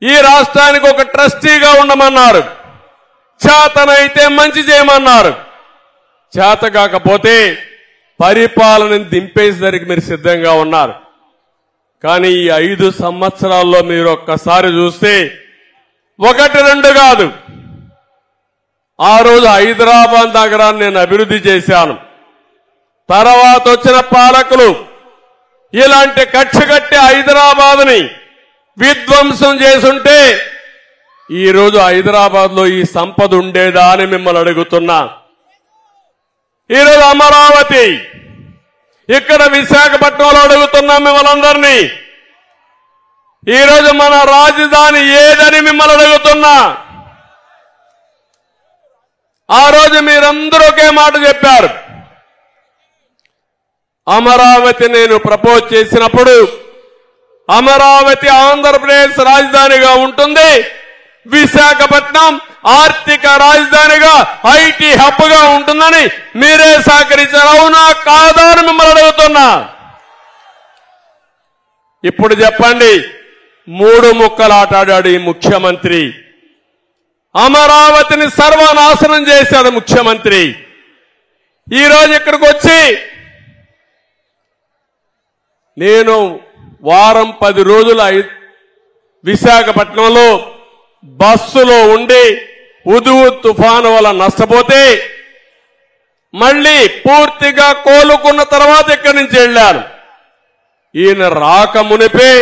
ఈ రాష్ట్రానికి ఒక ట్రస్టీగా ఉండమన్నారు. చేతనైతే మంచి చేయమన్నారు. చేత కాకపోతే పరిపాలనని దింపేసేసరికి మీరు సిద్ధంగా ఉన్నారు. కానీ ఈ 5 సంవత్సరాల్లో మీరు ఒక్కసారి చూస్తే 1-2 కాదు, ఆ రోజు హైదరాబాద్ నగరాన్ని నేను అభివృద్ధి చేశాను. తర్వాత వచ్చిన పాలకులు ఇలాంటి కక్ష కట్టి హైదరాబాద్ని విధ్వంసం చేసుంటే ఈరోజు హైదరాబాద్ లో ఈ సంపద ఉండేదా అని మిమ్మల్ని అడుగుతున్నా. ఈరోజు అమరావతి, ఇక్కడ విశాఖపట్నంలో అడుగుతున్నా మిమ్మల్ని అందరినీ. ఈరోజు మన రాజధాని ఏదని మిమ్మల్ని అడుగుతున్నా. ఆ రోజు మీరందరూ ఒకే మాట చెప్పారు. అమరావతి నేను ప్రపోజ్ చేసినప్పుడు అమరావతి ఆంధ్రప్రదేశ్ రాజధానిగా ఉంటుంది, విశాఖపట్నం ఆర్థిక రాజధానిగా ఐటీ హబ్ గా ఉంటుందని మీరే సహకరించారు. అవునా కాదా అని మిమ్మల్ని అడుగుతున్నా. ఇప్పుడు చెప్పండి, 3 ముక్కలు ఆటాడాడు ఈ ముఖ్యమంత్రి. అమరావతిని సర్వనాశనం చేశాడు ముఖ్యమంత్రి. ఈరోజు ఇక్కడికి వచ్చి నేను వారం 10 రోజులు విశాఖపట్నంలో బస్సులో ఉండి ఉదువు తుఫాను వల్ల నష్టపోతే మళ్ళీ పూర్తిగా కోలుకున్న తర్వాత ఇక్కడి నుంచి వెళ్ళాను. ఈయన రాక మునిపే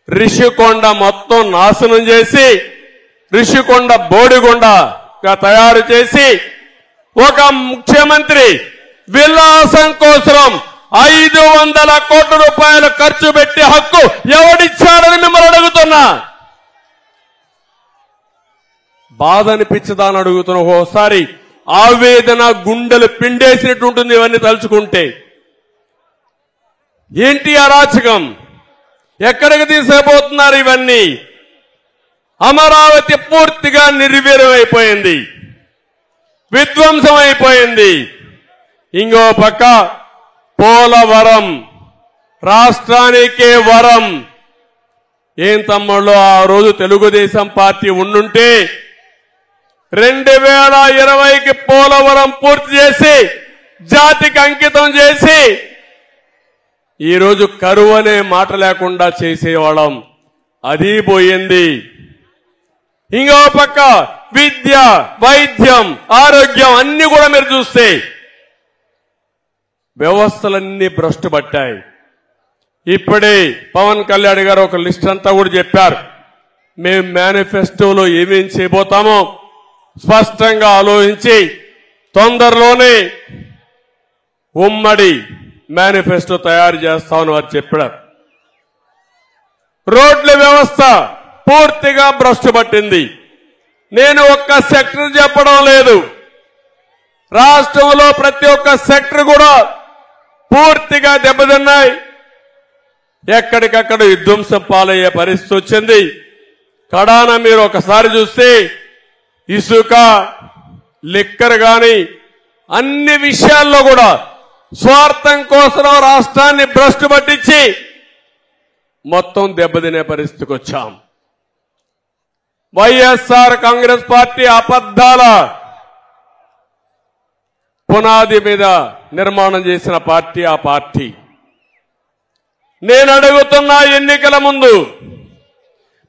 రిషికొండ మొత్తం నాశనం చేసి రిషికొండ బోడిగొండగా తయారు చేసి ఒక ముఖ్యమంత్రి విలాసం కోసం 500 కోట్ల రూపాయలు ఖర్చు పెట్టి హక్కు ఎవడిచ్చాడని మిమ్మల్ని అడుగుతున్నా. బాధ అనిపించదాని అడుగుతున్నా. ఓసారి ఆవేదన గుండెలు పిండేసినట్టుంటుంది ఇవన్నీ తలుచుకుంటే. ఏంటి అరాచకం? ఎక్కడికి తీసుకుపోతున్నారు ఇవన్నీ? అమరావతి పూర్తిగా నిర్వీర్యమైపోయింది, విధ్వంసం అయిపోయింది. ఇంకో పక్క పోలవరం రాష్ట్రానికే వరం. ఏం తమ్ముళ్ళు, ఆ రోజు తెలుగుదేశం పార్టీ ఉండుంటే 2020కి పోలవరం పూర్తి చేసి జాతికి అంకితం చేసి ఈరోజు కరువు అనే మాట లేకుండా చేసేవాళ్ళం. అది పోయింది. ఇంకో పక్క విద్య, వైద్యం, ఆరోగ్యం అన్ని కూడా మీరు చూస్తే వ్యవస్థలన్నీ భ్రష్టు పట్టాయి. ఇప్పుడే పవన్ కళ్యాణ్ గారు ఒక లిస్ట్ అంతా కూడా చెప్పారు. మేము మేనిఫెస్టోలో ఏమేం చేయబోతామో స్పష్టంగా ఆలోచించి తొందరలోనే ఉమ్మడి మేనిఫెస్టో తయారు చేస్తామని వారు చెప్పారు. రోడ్ల వ్యవస్థ పూర్తిగా భ్రష్టు పట్టింది. నేను ఒక్క సెక్టర్ చెప్పడం లేదు, రాష్ట్రంలో ప్రతి ఒక్క సెక్టర్ కూడా పూర్తిగా దెబ్బతిన్నాయి. ఎక్కడికక్కడ విధ్వంసం పాలయ్యే పరిస్థితి వచ్చింది. కడాన మీరు ఒకసారి చూస్తే ఇసుక, లిక్కర్ గాని అన్ని విషయాల్లో కూడా స్వార్థం కోసం రాష్ట్రాన్ని భ్రష్టు పట్టించి మొత్తం దెబ్బతినే పరిస్థితికి వచ్చాం. వైఎస్ఆర్ కాంగ్రెస్ పార్టీ అబద్ధాల పునాది మీద నిర్మాణం చేసిన పార్టీ ఆ పార్టీ. నేను అడుగుతున్నా, ఎన్నికల ముందు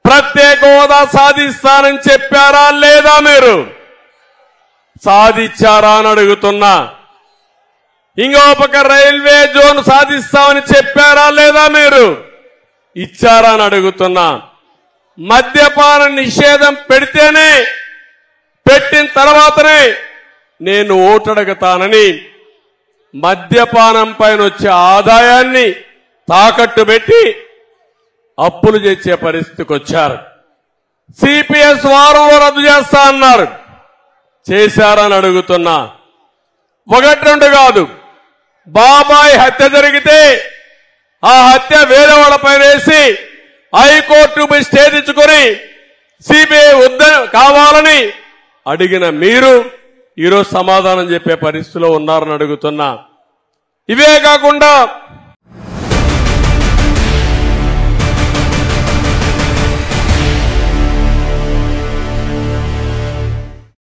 ప్రత్యేక హోదా సాధిస్తానని చెప్పారా లేదా? మీరు సాధించారా అని అడుగుతున్నా. ఇంకో పక్క రైల్వే జోన్ సాధిస్తామని చెప్పారా లేదా? మీరు ఇచ్చారా అని అడుగుతున్నా. మద్యపాన నిషేధం పెట్టిన తర్వాతనే నేను ఓటడుగుతానని మద్యపానం పైన వచ్చే ఆదాయాన్ని తాకట్టు పెట్టి అప్పులు చేసే పరిస్థితికి వచ్చారు. సిపిఎస్ వారంలో రద్దు చేస్తా అన్నారు, చేశారని అడుగుతున్నా. 1-2 కాదు, బాబాయ్ హత్య జరిగితే ఆ హత్య వేరే వాళ్ళపై వేసి హైకోర్టు స్టే తెచ్చుకొని సిబిఐ కావాలని అడిగిన మీరు ఈరోజు సమాధానం చెప్పే పరిస్థితిలో ఉన్నారని అడుగుతున్నా. ఇవే కాకుండా